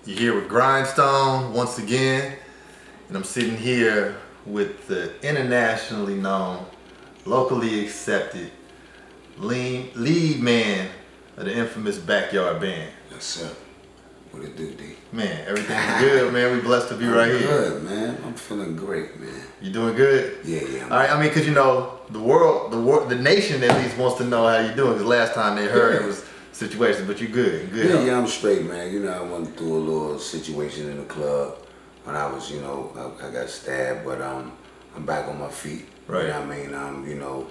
You're here with Grindstone once again, and I'm sitting here with the internationally known, locally accepted lead man of the infamous Backyard Band. Yes, sir. What it do, D? Man, everything's good, man. We blessed to be right here. Good, man. I'm feeling great, man. You doing good? Yeah. All right. I mean, cause you know the nation at least wants to know how you doing. Cause last time they heard it was situation, but you good. Good. Yeah, I'm straight, man. You know, I went through a little situation in the club when I was, you know, I got stabbed, but I'm back on my feet. Right. You know what I mean? You know,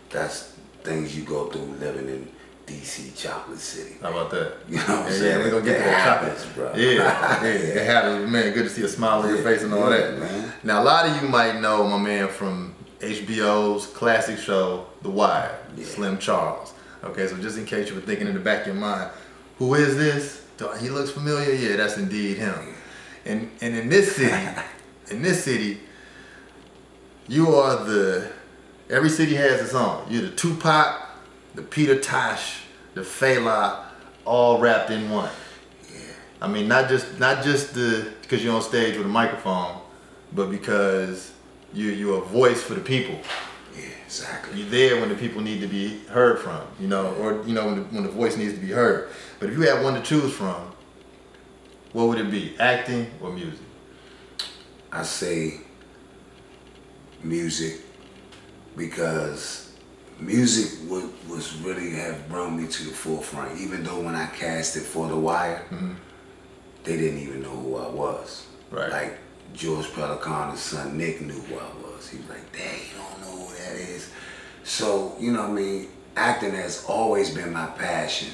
that's things you go through living in DC, Chocolate City. How about that? You know what I'm saying? Yeah, we're gonna get to that chocolate, bro. Yeah, it happens, man. Good to see a smile on your face and all that. Man. Now, a lot of you might know my man from HBO's classic show, The Wire, Slim Charles. Okay, so just in case you were thinking in the back of your mind, who is this? He looks familiar. Yeah, that's indeed him. And in this city, you are every city has its own. You're the Tupac, the Peter Tosh, the Fela, all wrapped in one. Yeah. I mean, not just because you're on stage with a microphone, but because you're a voice for the people. Yeah, exactly. You're there when the people need to be heard from, you know, or you know when the voice needs to be heard. But if you had one to choose from, what would it be? Acting or music? I say music, because music was really have brought me to the forefront. Even though when I casted for The Wire, they didn't even know who I was. Right. Like George Pelican's son Nick knew who I was. He was like, "Dang, you don't know who that is." So, you know what I mean? Acting has always been my passion.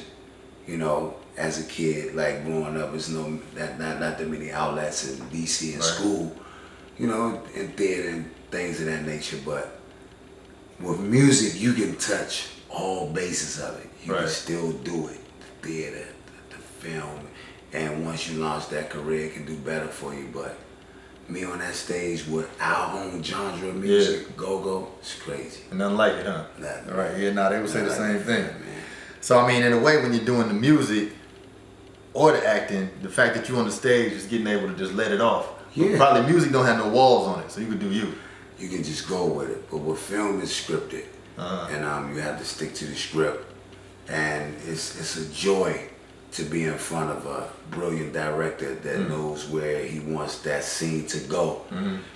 You know, as a kid, like growing up, there's not that many outlets in DC and school, you know, in theater and things of that nature. But with music, you can touch all bases of it. You can still do it. The theater, the film, and once you launch that career, it can do better for you. But me on that stage with our own genre of music, go-go, it's crazy. And nothing like it, huh? Nothing. Right. Yeah, no, they would say the same thing. Man. So, I mean, in a way, when you're doing the music or the acting, the fact that you're on the stage is getting able to just let it off. Yeah. Probably music don't have no walls on it, so you could do you. You can just go with it. But with film, it's scripted. And you have to stick to the script. And it's a joy to be in front of a brilliant director that knows where he wants that scene to go,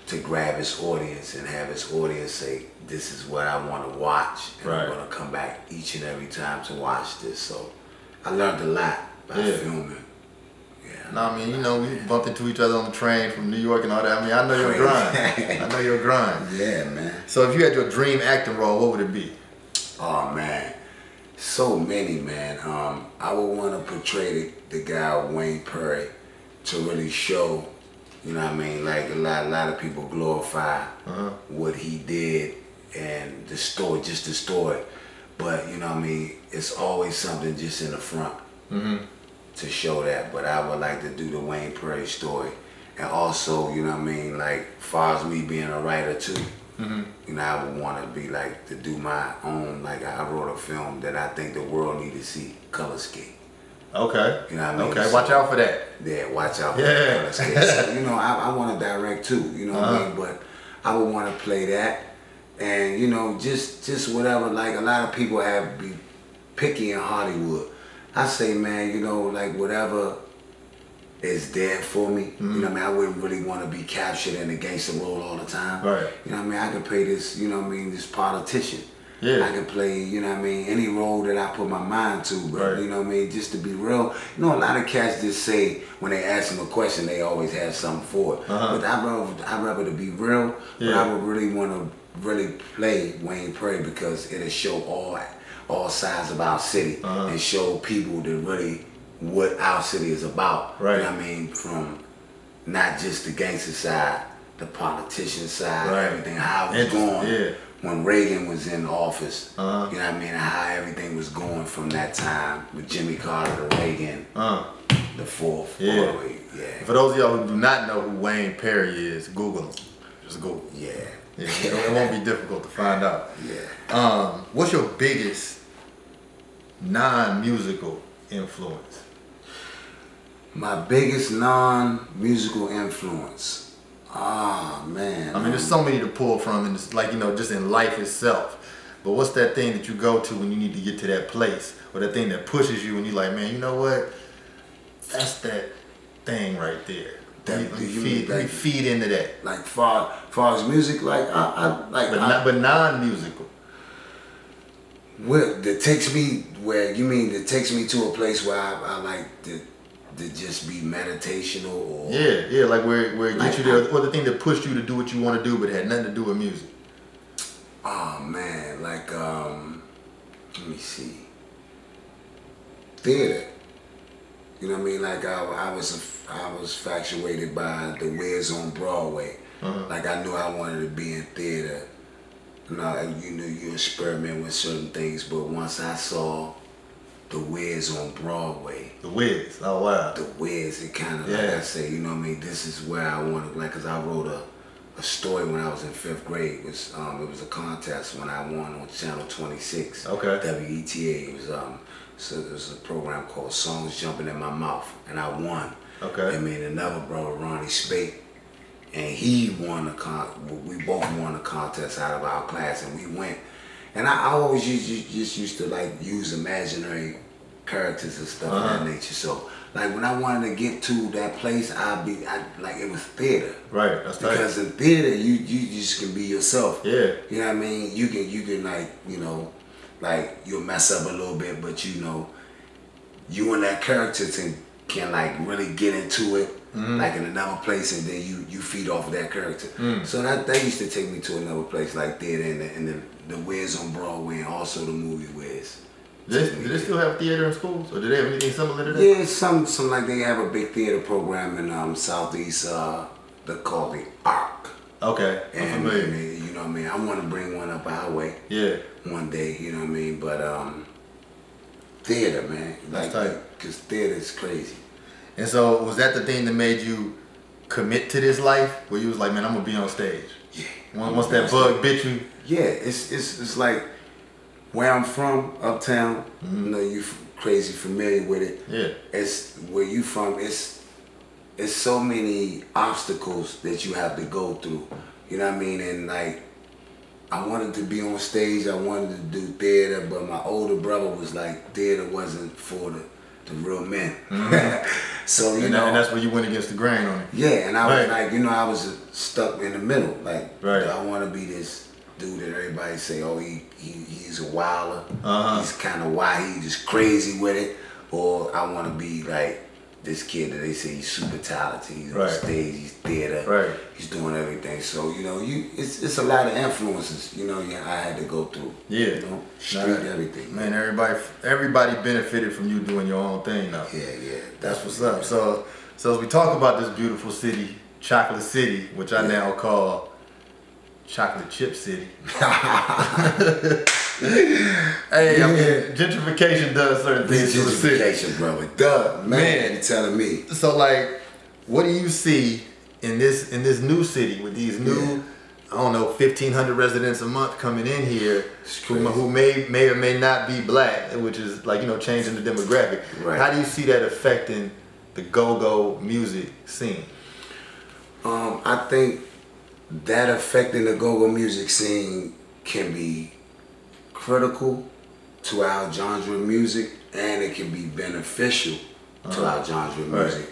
to grab his audience and have his audience say, "This is what I want to watch, and I'm going to come back each and every time to watch this." So I learned a lot by filming. Yeah. No, I mean, you know, we bumped into each other on the train from New York and all that. I mean, I know your grind. I know your grind. Yeah, man. So if you had your dream acting role, what would it be? Oh, man. So many, man. I would want to portray the guy Wayne Perry to really show, you know what I mean, like a lot of people glorify what he did and the story, just the story. But, you know what I mean, it's always something just in the front to show that. But I would like to do the Wayne Perry story. And also, you know what I mean, like, far as me being a writer too, you know, I would want to be like, to do my own, like I wrote a film that I think the world need to see, Color Skate. Okay. You know what I mean? Okay, So, watch out for that. Yeah, watch out for that Color Skate. So, you know, I want to direct too, you know what I mean? But I would want to play that. And, you know, just whatever, like a lot of people have be picky in Hollywood. I say, man, you know, like whatever is there for me. You know what I mean? I wouldn't really want to be captured in a gangster role all the time. Right. You know what I mean? I could play this, you know what I mean, this politician. Yeah. I can play, you know what I mean, any role that I put my mind to, but you know what I mean, just to be real. You know, a lot of cats just say, when they ask them a question, they always have something for it. But I'd rather to be real, but I would really want to really play Wayne Perry, because it'll show all sides of our city and show people that really what our city is about. Right. You know what I mean? From not just the gangster side, the politician side, everything, how it was going when Reagan was in office. You know what I mean? And how everything was going from that time with Jimmy Carter to Reagan, the fourth. For those of y'all who do not know who Wayne Perry is, Google him. Just Google. It won't be difficult to find out. What's your biggest non-musical influence? My biggest non-musical influence. Ah, man. I mean, there's so many to pull from, and it's like, you know, just in life itself. But what's that thing that you go to when you need to get to that place? Or that thing that pushes you and you're like, man, you know what? That's that thing right there. Let me feed into that. Like far as music, like but non-musical. Well, that takes me where you mean that takes me to a place where I like to just be meditational or yeah, like where it gets you there, or the thing that pushed you to do what you want to do, but had nothing to do with music. Oh man, like let me see, theater. You know what I mean? Like I was infatuated by the Wiz on Broadway. Like I knew I wanted to be in theater. You experiment with certain things, but once I saw the Wiz on Broadway. The Wiz, oh wow. The Wiz, it kind of like I say, you know what I mean? This is where I want to, like, cause I wrote a story when I was in 5th grade. It was a contest when I won on Channel 26. Okay. WETA. It was a program called Songs Jumping in My Mouth, and I won. Okay. And me and another brother, Ronnie Spate, and he won we both won a contest out of our class, and we went. And I always just used to like use imaginary characters and stuff of that nature. So like when I wanted to get to that place, like it was theater. Right. That's tight. Because in theater you just can be yourself. Yeah. You know what I mean? You can like, you know, like you'll mess up a little bit, but you know, you and that character can like really get into it. Like in another place, and then you feed off of that character. So that used to take me to another place, like theater and the Wiz on Broadway, and also the movie Wiz. Do they still have theater in schools, or do they have anything similar to that? Yeah, some like they have a big theater program in Southeast. They call the ARC. Okay, I'm familiar. You know what I mean? I want to bring one up our way. Yeah. One day, you know what I mean? But theater, man, like, cause theater is crazy. And so, was that the thing that made you commit to this life? Where you was like, man, I'm gonna be on stage. Yeah. Once that bug bit you. Yeah, it's like where I'm from, uptown. You know, you crazy familiar with it. Yeah. It's where you from. It's so many obstacles that you have to go through. You know what I mean? And like, I wanted to be on stage. I wanted to do theater, but my older brother was like, theater wasn't for the real men. So you know, and that's where you went against the grain on it. Yeah, and I was like, you know, I was stuck in the middle. Like, do I want to be this dude that everybody say, oh, he's a wilder. He's kind of wild. He's just crazy with it. Or I want to be like this kid that they say he's super talented. He's on stage. He's theater. Right. He's doing everything. So you know, it's a lot of influences. You know, I had to go through. Yeah. You know, street everything. Man, everybody benefited from you doing your own thing now. Yeah. That's what's up. So as we talk about this beautiful city, Chocolate City, which I now call Chocolate Chip City. Hey, I mean, gentrification does certain things to the city. Gentrification, bro, it does. Man, you're telling me. So, like, what do you see in this new city with these new, I don't know, 1,500 residents a month coming in here who may or may not be black, which is like, you know, changing the demographic. Right. How do you see that affecting the go-go music scene? I think that affecting the go-go music scene can be critical to our genre of music, and it can be beneficial to our genre of music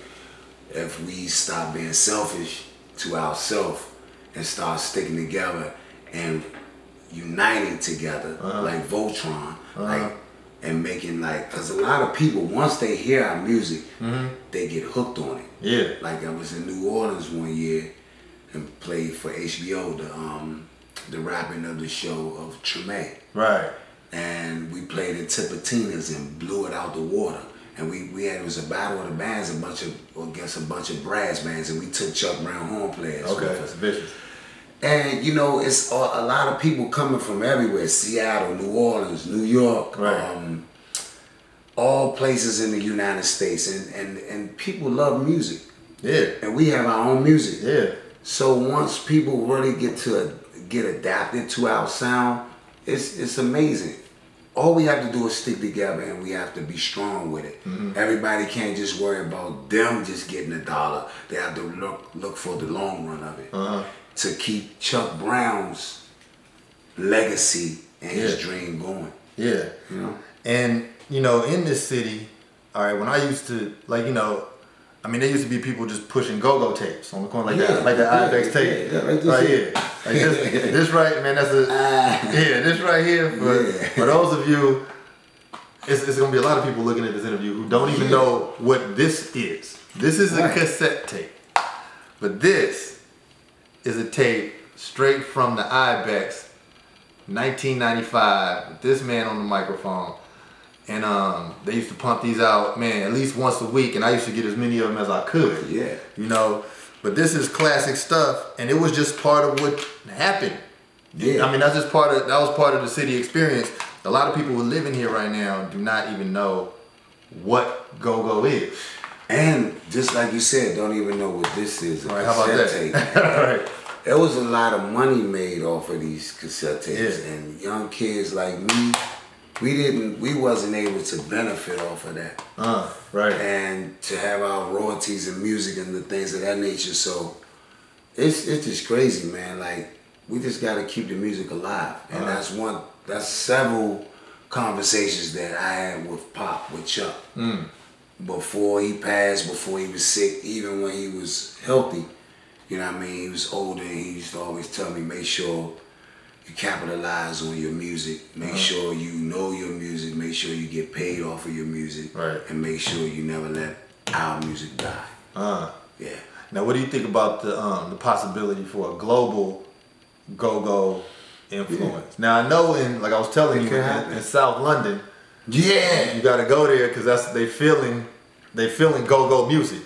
if we stop being selfish to ourselves and start sticking together and uniting together like Voltron, like, and making like, cause a lot of people, once they hear our music, they get hooked on it. Yeah. Like I was in New Orleans one year and played for HBO the rapping of the show of Treme. Right. And we played at Tipitina's and blew it out the water. And it was a battle of the bands, against a bunch of brass bands, and we took Chuck Brown horn players. Okay, that's vicious. And you know, it's a lot of people coming from everywhere: Seattle, New Orleans, New York, all places in the United States, and people love music. Yeah. And we have our own music. Yeah. So once people really get adapted to our sound, it's amazing. all we have to do is stick together, and we have to be strong with it. Everybody can't just worry about them just getting a dollar. They have to look for the long run of it to keep Chuck Brown's legacy and his dream going. Yeah. You know? And, you know, in this city, all right, when I used to, like, you know, I mean, there used to be people just pushing go-go tapes on the corner like that, like the IBEX tape. Right here. Like this right, man, that's a, this right here, for those of you, it's going to be a lot of people looking at this interview who don't even know what this is. This is a cassette tape. But this is a tape straight from the IBEX, 1995, with this man on the microphone. And they used to pump these out, man, at least once a week, and I used to get as many of them as I could. Yeah. You know, but this is classic stuff, and it was just part of what happened. Yeah. I mean, that was part of the city experience. A lot of people who live in here right now do not even know what go-go is. And just like you said, don't even know what this is. All right, how about that? Tape. Right. There was a lot of money made off of these cassette tapes, and young kids like me, we wasn't able to benefit off of that. Right. And to have our royalties and music and the things of that nature. So it's just crazy, man. Like, we just gotta keep the music alive. And that's several conversations that I had with Pop, with Chuck. Before he passed, before he was sick, even when he was healthy. You know what I mean? He was older, and he used to always tell me, make sure you capitalize on your music. Make sure you know your music. Make sure you get paid off of your music. Right. And make sure you never let our music die. Yeah. Now, what do you think about the possibility for a global go-go influence? Yeah. Now, I know like I was telling you, in South London, you got to go there because they feeling go-go music.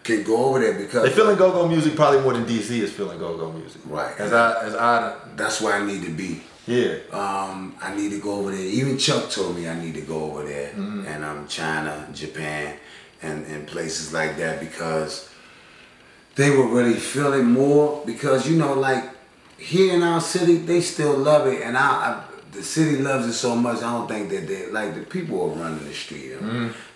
Can go over there because they feeling go-go music probably more than DC is feeling go-go music. Right. That's where I need to be. Yeah. I need to go over there. Even Chuck told me I need to go over there, and China, Japan, and places like that, because they were really feeling more. Because, you know, like here in our city, they still love it, and the city loves it so much. I don't think that they like the people are running the street.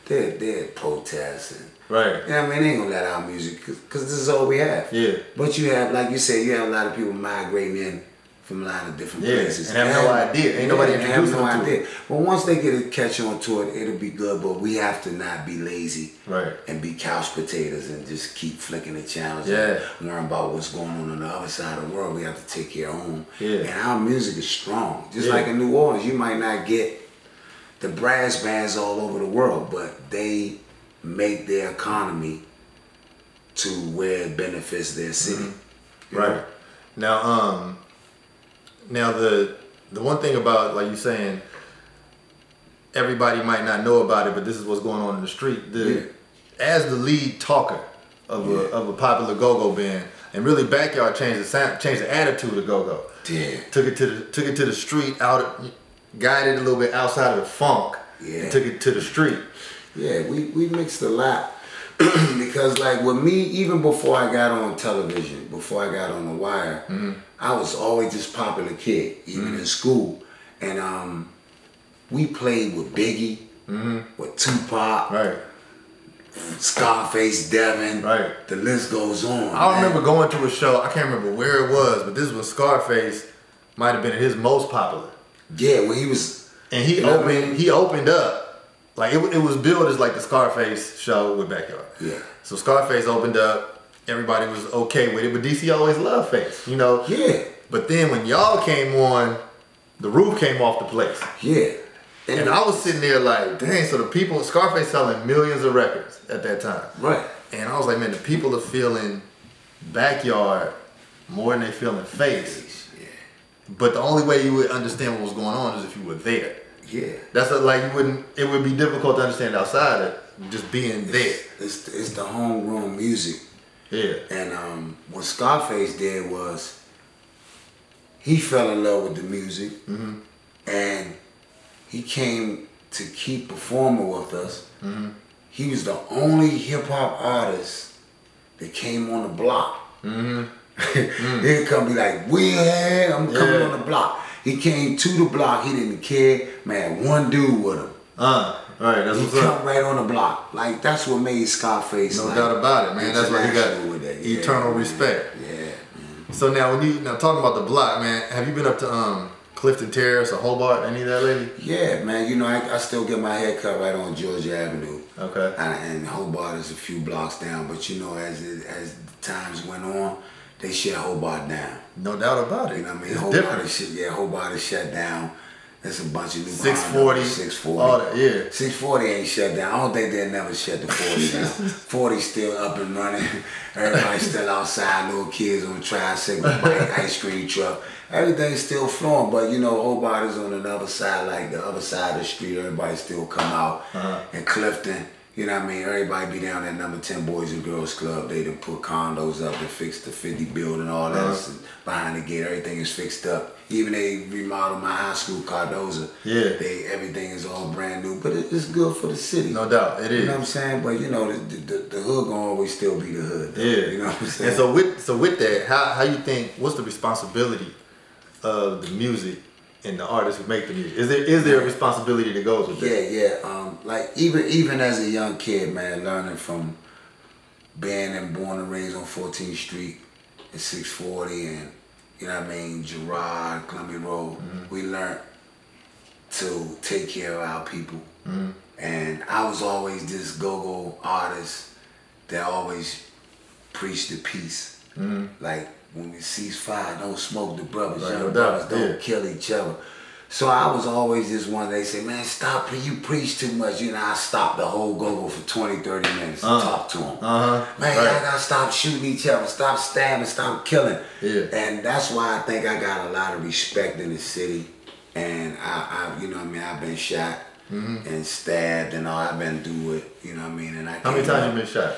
They're protesting. Right. Yeah, I mean, they ain't gonna let our music, because this is all we have. Yeah. But you have, like you said, you have a lot of people migrating in from a lot of different places. And have no idea. Ain't nobody introducing them to it. But once they get a catch on to it, it'll be good. But we have to not be lazy. Right. And be couch potatoes and just keep flicking the channels. Yeah. And learn about what's going on the other side of the world. We have to take care of home. Yeah. And our music is strong. Just like in New Orleans, you might not get the brass bands all over the world, but they make their economy to where it benefits their city. Right. Now, the one thing about, like you saying, everybody might not know about it, but this is what's going on in the street. As the lead talker of a popular go-go band, and really Backyard changed the attitude of go-go. Yeah. Took it to the street, guided a little bit outside of the funk, and took it to the street. Yeah, we mixed a lot. Because like with me, even before I got on television, before I got on The Wire, I was always this popular kid, even in school. And we played with Biggie, with Tupac, right, Scarface, Devin, right. The list goes on. I remember going to a show, I can't remember where it was, but this was Scarface, might have been his most popular. Yeah, when he was... And he opened up. Like, it was billed as like the Scarface show with Backyard. Yeah. So Scarface opened up, everybody was okay with it, but DC always loved Face, you know? Yeah. But then when y'all came on, the roof came off the place. Yeah. And I was sitting there like, dang, so the people, Scarface selling millions of records at that time. Right. And I was like, man, the people are feeling Backyard more than they feeling Face. Yeah. But the only way you would understand what was going on is if you were there. Yeah. That's it would be difficult to understand outside of just being there. It's the homegrown music. Yeah. And what Scarface did was he fell in love with the music, and he came to keep performing with us. He was the only hip hop artist that came on the block. He'd come be like, I'm coming on the block. He came to the block. He didn't care. Man, one dude with him. Right, that's what's He up. come right on the block. Like, that's what made Scarface. No like, doubt about it, man. That's why he got with that. eternal respect. Yeah, man. So now, now talking about the block, man, have you been up to Clifton Terrace or Hobart, any of that lately? Yeah, man. You know, I still get my hair cut right on Georgia Avenue. Okay. And Hobart is a few blocks down, but you know, as times went on, they shut Hobart down. No doubt about it. You know what I mean? It's Hobart different. Hobart is shut down. There's a bunch of new 640. 640. All that, yeah. 640 ain't shut down. I don't think they'll never shut the 40 down. 40's still up and running. Everybody's still outside. Little kids on tricycle, bike, ice cream truck. Everything's still flowing, but you know, Hobart is on another side, like the other side of the street. Everybody still come out. And Clifton, you know what I mean? Everybody be down at number 10 Boys and Girls Club. They done put condos up. They fixed the 50 building, all that behind the gate. Everything is fixed up. Even they remodeled my high school, Cardoza. Yeah. Everything is all brand new, but it's good for the city. No doubt, it is. You know what I'm saying? But you know, the hood gonna always still be the hood. Though. Yeah. You know what I'm saying? And so with that, how you think, what's the responsibility of the music and the artists who make the music? Is there a responsibility that goes with that? Yeah. Like even as a young kid, man, learning from being and born and raised on 14th Street and 640 and you know what I mean, Gerard, Columbia Road, we learned to take care of our people. And I was always this go-go artist that always preached the peace. Like when we cease fire, don't smoke the brothers, young brothers don't kill each other. So I was always this one, they say, man, stop, you preach too much. You know, I stopped the whole go-go for 20, 30 minutes to talk to them. Man, y'all gotta stop shooting each other, stop stabbing, stop killing. And that's why I think I got a lot of respect in the city. And I you know what I mean, I've been shot and stabbed and all, I've been through it, you know what I mean? And How many times you been shot?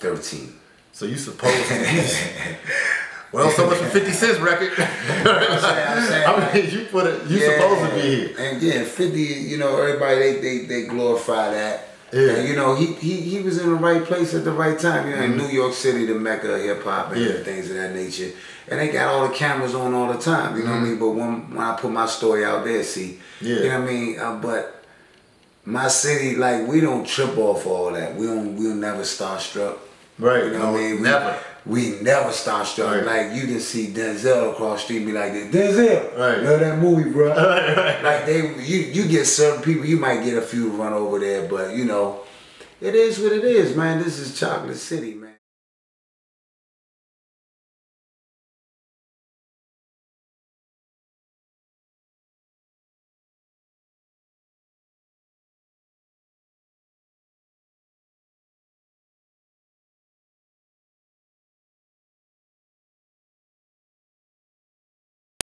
13. So you supposed to well, so much for 50 Cent's record. I'm saying, I mean, you supposed to be here. And yeah, 50, you know, everybody, they glorify that. And, you know, he was in the right place at the right time. You know, in New York City, the mecca of hip hop and things of that nature. And they got all the cameras on all the time, you know what I mean? But when I put my story out there, see, you know what I mean? But my city, like, we don't trip off all that. We'll never starstruck. Right. You know what I mean? Never. We never starstruck. Like, you can see Denzel across the street and be like, Denzel, right. love that movie, bro. Right. Like, you get certain people, you might get a few run over there, but, you know, it is what it is, man. This is Chocolate City, man.